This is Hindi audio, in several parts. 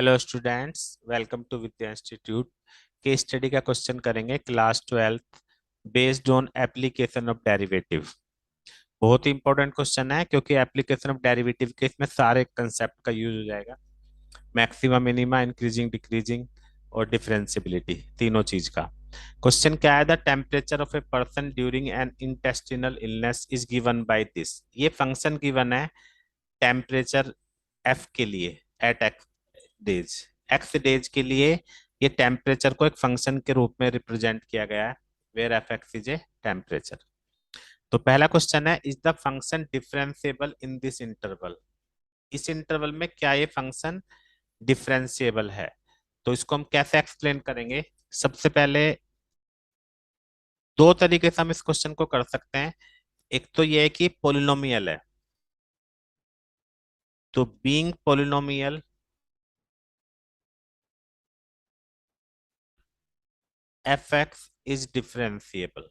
Hello students, welcome to Vidya institute. Case study का क्वेश्चन करेंगे class 12 based on application of derivative. बहुत ही इंपॉर्टेंट क्वेश्चन है क्योंकि एप्लीकेशन ऑफ डेरिवेटिव के इसमें सारे कंसेप्ट का यूज हो जाएगा। मैक्सिमा, मिनिमा, इंक्रीजिंग, डिक्रीजिंग और डिफरेंशियबिलिटी, तीनों चीज का। क्वेश्चन क्या है? The temperature of a person during an intestinal illness is given by this. ये फंक्शन गिवन है टेम्परेचर एफ के लिए at x days. X days के लिए ये टेम्परेचर को एक फंक्शन के रूप में रिप्रेजेंट किया गया है, where f x is a temperature. तो पहला क्वेश्चन है, is the function differentiable in this interval? इस इंटरवल में क्या ये फंक्शन डिफरेंशिएबल है? तो इसको हम कैसे एक्सप्लेन करेंगे? सबसे पहले दो तरीके से हम इस क्वेश्चन को कर सकते हैं। एक तो ये है कि पोलिनोमियल है, तो being polynomial F x is differentiable.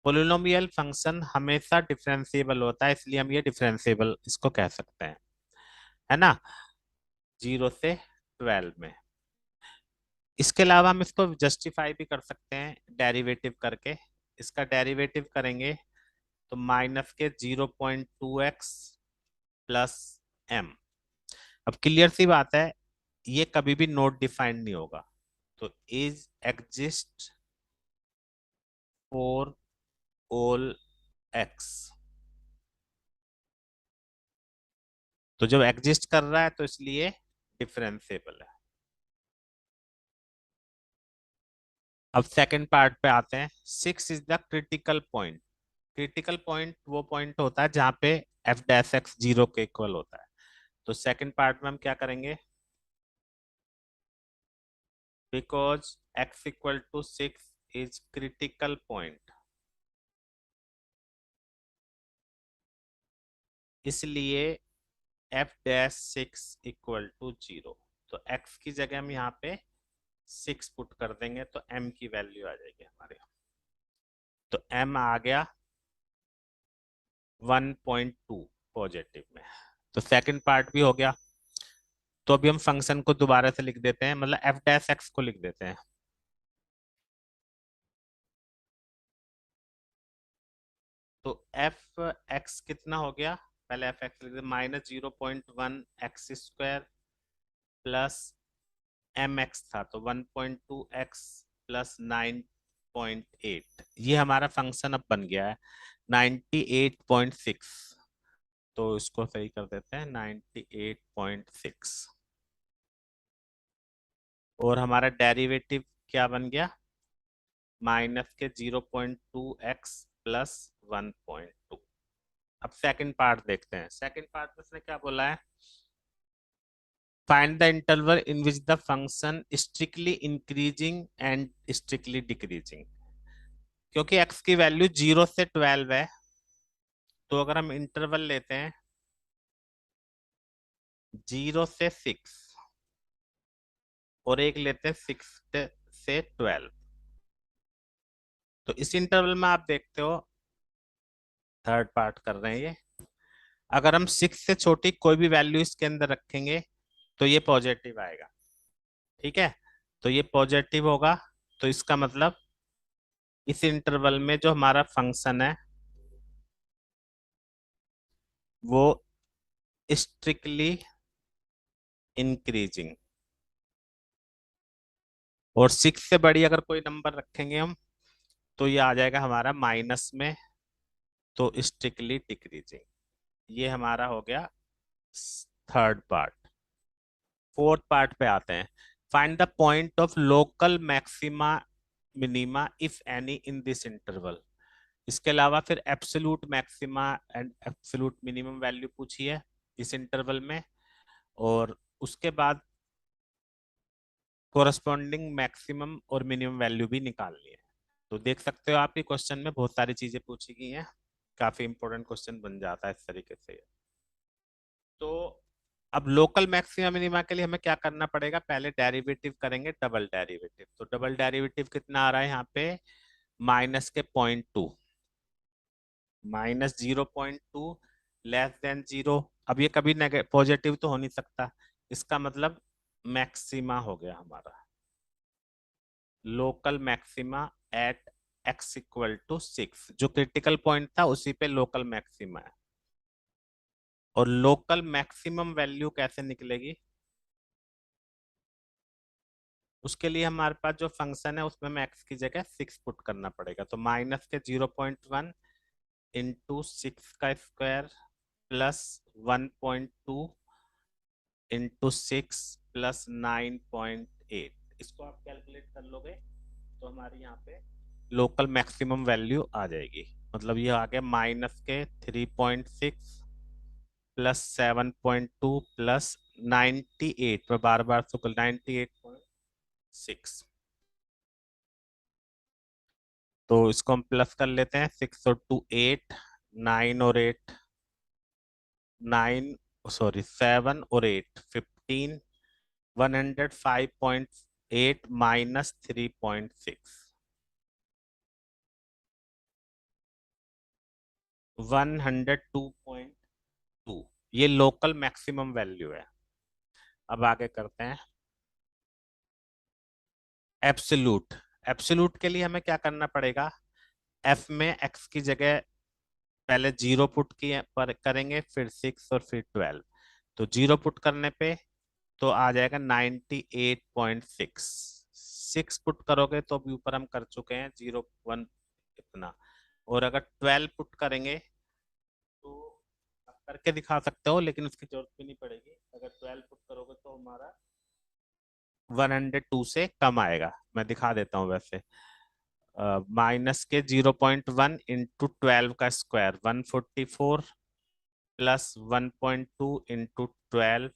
Polynomial function हमेशा डिफरेंशिएबल होता है, इसलिए हम ये डिफरेंशिएबल इसको कह सकते हैं, है ना, 0 से 12 में। इसके अलावा हम इसको जस्टिफाई भी कर सकते हैं डेरिवेटिव करके। इसका डेरिवेटिव करेंगे तो माइनस के 0.2x प्लस एम। अब क्लियर सी बात है, ये कभी भी नोट डिफाइंड नहीं होगा। तो is exist for all x. तो जब एग्जिस्ट कर रहा है तो इसलिए डिफरेंशिएबल है। अब सेकंड पार्ट पे आते हैं। 6 is the critical point. Critical point वो पॉइंट होता है जहां पे एफ डैश एक्स 0 के इक्वल होता है। तो सेकंड पार्ट में हम क्या करेंगे? Because x equal to 6 is critical point, इसलिए एफ डैश 6 इक्वल टू 0। तो एक्स की जगह हम यहाँ पे 6 पुट कर देंगे तो एम की वैल्यू आ जाएगी हमारे। तो एम आ गया 1.2 पॉजिटिव में। तो सेकंड पार्ट भी हो गया। तो अभी हम फंक्शन को दोबारा से लिख देते हैं, मतलब एफ डैश एक्स को लिख देते हैं। तो एफ एक्स कितना हो गया? पहले एफ एक्स लिख दे, -0.1 x² प्लस एम एक्स था तो 1.2x प्लस 9.8। ये हमारा फंक्शन अब बन गया है 98.6। तो इसको सही कर देते हैं 98.6। और हमारा डेरिवेटिव क्या बन गया? माइनस के 0.2x प्लस 1.2। अब सेकंड पार्ट देखते हैं। सेकंड पार्ट में उसने क्या बोला है? Find the interval in which the function strictly increasing and strictly decreasing. क्योंकि x की वैल्यू 0 से 12 है, तो अगर हम इंटरवल लेते हैं 0 से 6 और एक लेते हैं 6 से 12, तो इस इंटरवल में आप देखते हो थर्ड पार्ट कर रहे हैं ये। अगर हम 6 से छोटी कोई भी वैल्यू इसके अंदर रखेंगे तो ये पॉजिटिव आएगा, ठीक है। तो ये पॉजिटिव होगा, तो इसका मतलब इस इंटरवल में जो हमारा फंक्शन है वो स्ट्रिक्टली इंक्रीजिंग। और 6 से बड़ी अगर कोई नंबर रखेंगे हम तो ये आ जाएगा हमारा माइनस में, तो स्ट्रिक्टली डिक्रीजिंग। ये हमारा हो गया थर्ड पार्ट। फोर्थ पार्ट पे आते हैं। Find the point of local maxima minima if any in this interval. इसके अलावा फिर absolute maxima and absolute minimum value पूछी है इस इंटरवल में, और उसके बाद कोरस्पॉन्डिंग मैक्सिमम और मिनिमम वैल्यू भी निकालनी है। तो देख सकते हो आपके क्वेश्चन में बहुत सारी चीजें पूछी गई हैं। काफी इंपॉर्टेंट क्वेश्चन बन जाता है इस तरीके से। तो अब लोकल मैक्सिमा मिनिमा के लिए हमें क्या करना पड़ेगा? पहले डेरिवेटिव करेंगे, डबल डेरिवेटिव। तो डबल डेरिवेटिव कितना आ रहा है यहाँ पे? माइनस के 0.2, -0.2 < 0। अब ये कभी पॉजिटिव तो हो नहीं सकता, इसका मतलब मैक्सिमा हो गया हमारा, local maxima at x equal to 6, जो क्रिटिकल पॉइंट था उसी पे लोकल मैक्सिमा है। और लोकल मैक्सिमम वैल्यू कैसे निकलेगी, उसके लिए हमारे पास जो फंक्शन है उसमें हमें x की जगह 6 पुट करना पड़ेगा। तो माइनस के 0.1 इंटू 6 का स्क्वायर प्लस 1.2 इंटू 6 प्लस 9.8, इसको आप कैलकुलेट कर लोगे तो हमारी यहाँ पे लोकल मैक्सिमम वैल्यू आ जाएगी। मतलब ये आ गया माइनस के 3.6 प्लस 7.2 प्लस 98, मैं बार बार तो 98.6। तो इसको हम प्लस कर लेते हैं, 6 और 2 8, 9 और 8 9, सॉरी 7 और 8 15, 105.8 माइनस 3.6, 102.2, ये लोकल मैक्सिमम वैल्यू है। अब आगे करते हैं एब्सोल्यूट। एब्सोल्यूट के लिए हमें क्या करना पड़ेगा, एफ में एक्स की जगह पहले 0 पुट किए पर करेंगे, फिर 6 और फिर 12। तो 0 पुट करने पे तो आ जाएगा 98.6, 6 पुट करोगे तो अभी ऊपर हम कर चुके हैं 0.1 इतना, और अगर 12 पुट करेंगे तो आप करके दिखा सकते हो लेकिन उसकी जरूरत भी नहीं पड़ेगी। अगर 12 पुट करोगे तो हमारा 102 से कम आएगा, मैं दिखा देता हूँ वैसे। माइनस के 0.1 इंटू 12 का स्क्वायर 144 प्लस 1.2 इंटू 12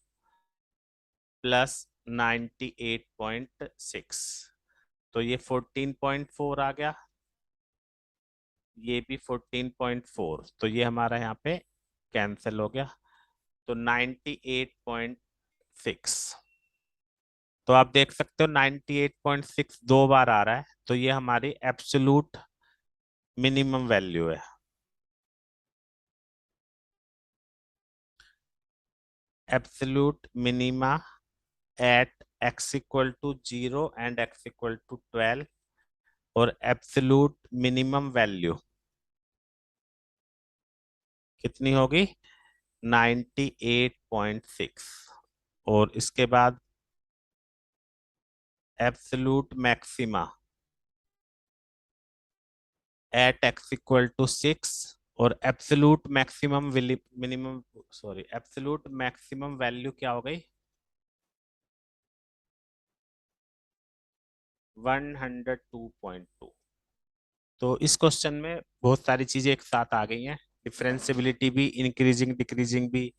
प्लस 98.6, तो ये 14.4 आ गया, ये भी 14.4, तो ये हमारा यहाँ पे कैंसिल हो गया। तो 98.6, तो आप देख सकते हो 98.6 दो बार आ रहा है, तो ये हमारी एब्सोल्यूट मिनिमम वैल्यू है। Absolute minima at x equal to 0 and x equal to 12, और एब्सोल्यूट मिनिमम वैल्यू कितनी होगी, 98.6। और इसके बाद absolute maxima at x equal to 6, और absolute maximum minimum, sorry absolute maximum value क्या हो गई, 102.2। तो इस क्वेश्चन में बहुत सारी चीजें एक साथ आ गई हैं, डिफरेंशियबिलिटी भी, इंक्रीजिंग डिक्रीजिंग भी,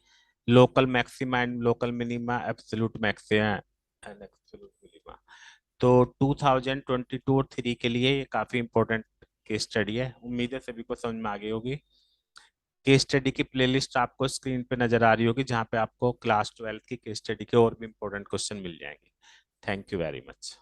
local maxima and local minima, absolute maxima and absolute minima. तो 2022 और 3 के लिए ये काफी इंपॉर्टेंट केस स्टडी है, उम्मीद है सभी को समझ में आ गई होगी। केस स्टडी की प्लेलिस्ट आपको स्क्रीन पे नजर आ रही होगी, जहाँ पे आपको क्लास 12 की केस स्टडी के और भी इंपॉर्टेंट क्वेश्चन मिल जाएंगे। Thank you very much.